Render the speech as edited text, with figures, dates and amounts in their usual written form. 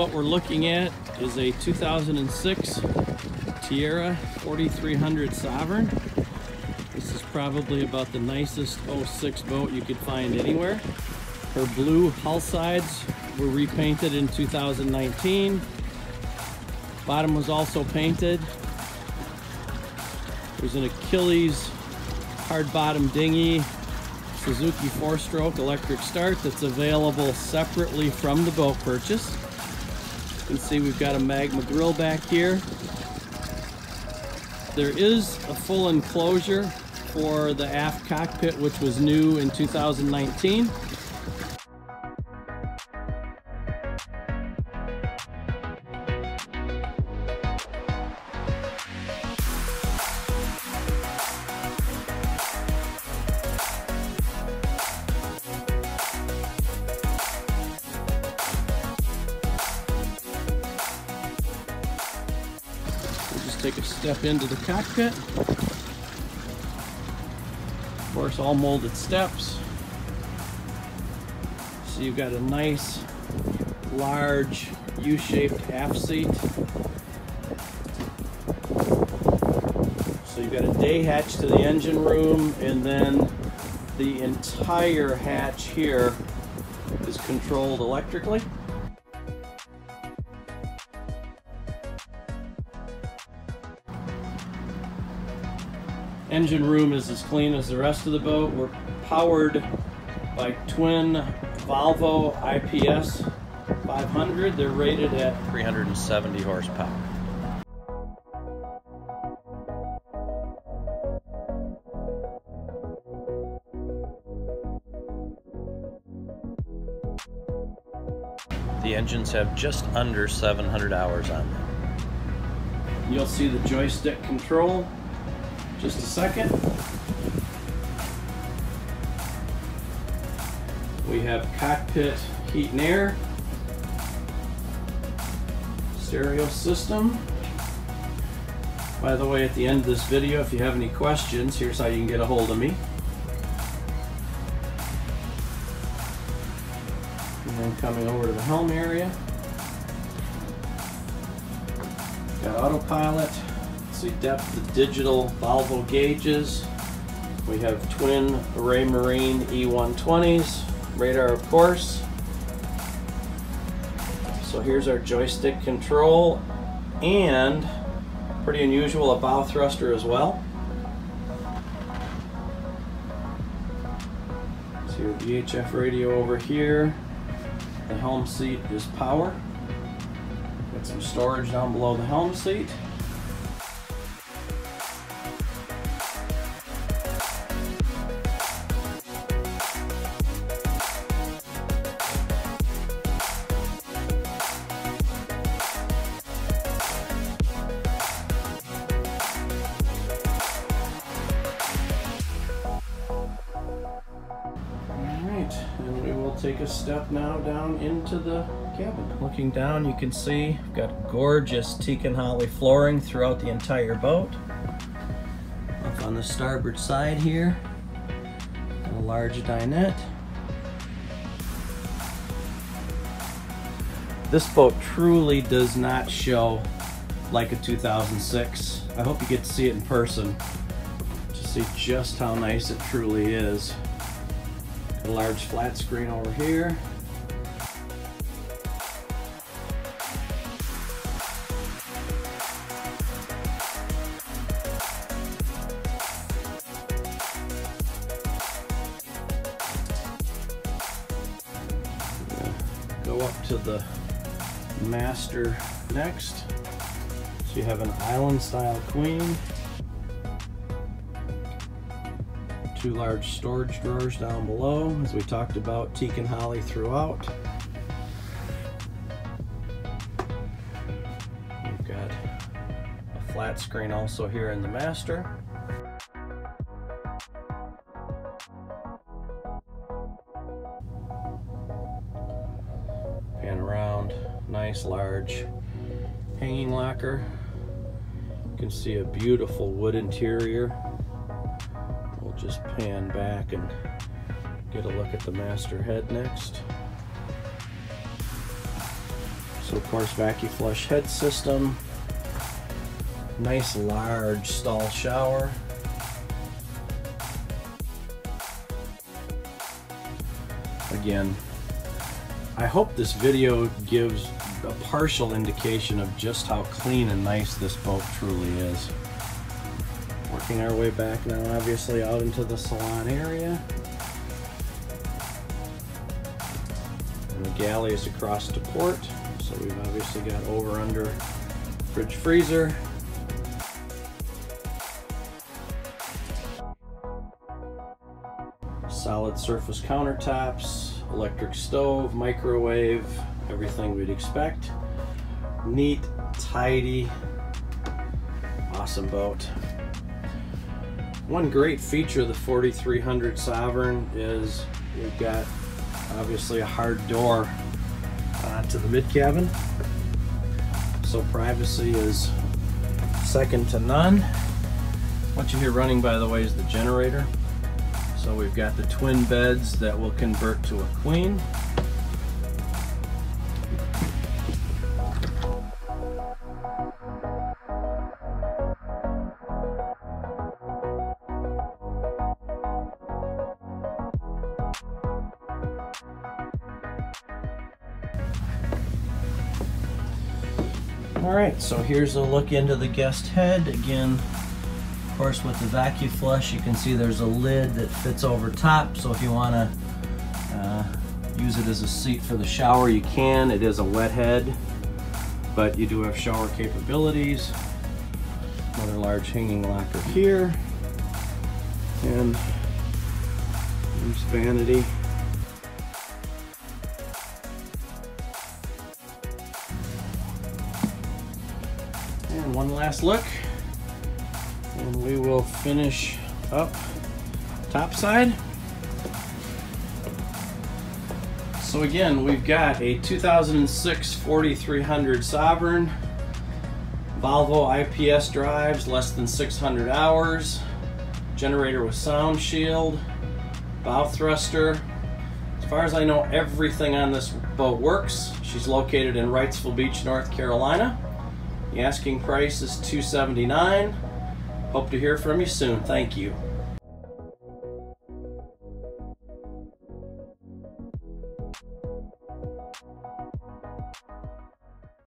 boat we're looking at is a 2006 Tiara 4300 Sovran. This is probably about the nicest 06 boat you could find anywhere. Her blue hull sides were repainted in 2019. Bottom was also painted. There's an Achilles hard bottom dinghy Suzuki 4-stroke electric start that's available separately from the boat purchase. You can see we've got a magma grill back here. There is a full enclosure for the aft cockpit, which was new in 2019. Take a step into the cockpit. Of course, all molded steps. So you've got a nice, large, U-shaped aft seat. So you've got a day hatch to the engine room, and then the entire hatch here is controlled electrically. Engine room is as clean as the rest of the boat. We're powered by twin Volvo IPS 500. They're rated at 370 horsepower. The engines have just under 700 hours on them. You'll see the joystick control. Just a second. We have cockpit heat and air, stereo system. By the way, at the end of this video, if you have any questions, here's how you can get a hold of me. And then coming over to the helm area, got autopilot. See depth of digital Volvo gauges. We have twin Raymarine E120s, radar of course. So here's our joystick control, and pretty unusual, a bow thruster as well. So your VHF radio over here. The helm seat is power. Got some storage down below the helm seat. And we will take a step now down into the cabin. Looking down, you can see we've got gorgeous teak and holly flooring throughout the entire boat. Up on the starboard side here, a large dinette. This boat truly does not show like a 2006. I hope you get to see it in person to see just how nice it truly is. A large flat screen over here. Go up to the master next. So you have an island style queen. Two large storage drawers down below, as we talked about, teak and holly throughout. We've got a flat screen also here in the master. Pan around, nice large hanging locker. You can see a beautiful wood interior. We'll just pan back and get a look at the master head next. So of course, vacuum flush head system. Nice large stall shower. Again, I hope this video gives a partial indication of just how clean and nice this boat truly is. Working our way back now, obviously, out into the salon area. And the galley is across to port, so we've obviously got over-under fridge freezer. Solid surface countertops, electric stove, microwave, everything we'd expect. Neat, tidy, awesome boat. One great feature of the 4300 Sovran is we've got obviously a hard door to the mid cabin, so privacy is second to none. What you hear running, by the way, is the generator. So we've got the twin beds that will convert to a queen. All right, so here's a look into the guest head. Again, of course, with the vacuum flush, you can see there's a lid that fits over top, so if you want to use it as a seat for the shower, you can. It is a wet head, but you do have shower capabilities. Another large hanging locker here, and there's Vanity. And one last look, and we will finish up topside. So again, we've got a 2006 4300 Sovran, Volvo IPS drives, less than 600 hours, generator with sound shield, bow thruster. As far as I know, everything on this boat works. She's located in Wrightsville Beach, North Carolina. The asking price is $279. Hope to hear from you soon. Thank you.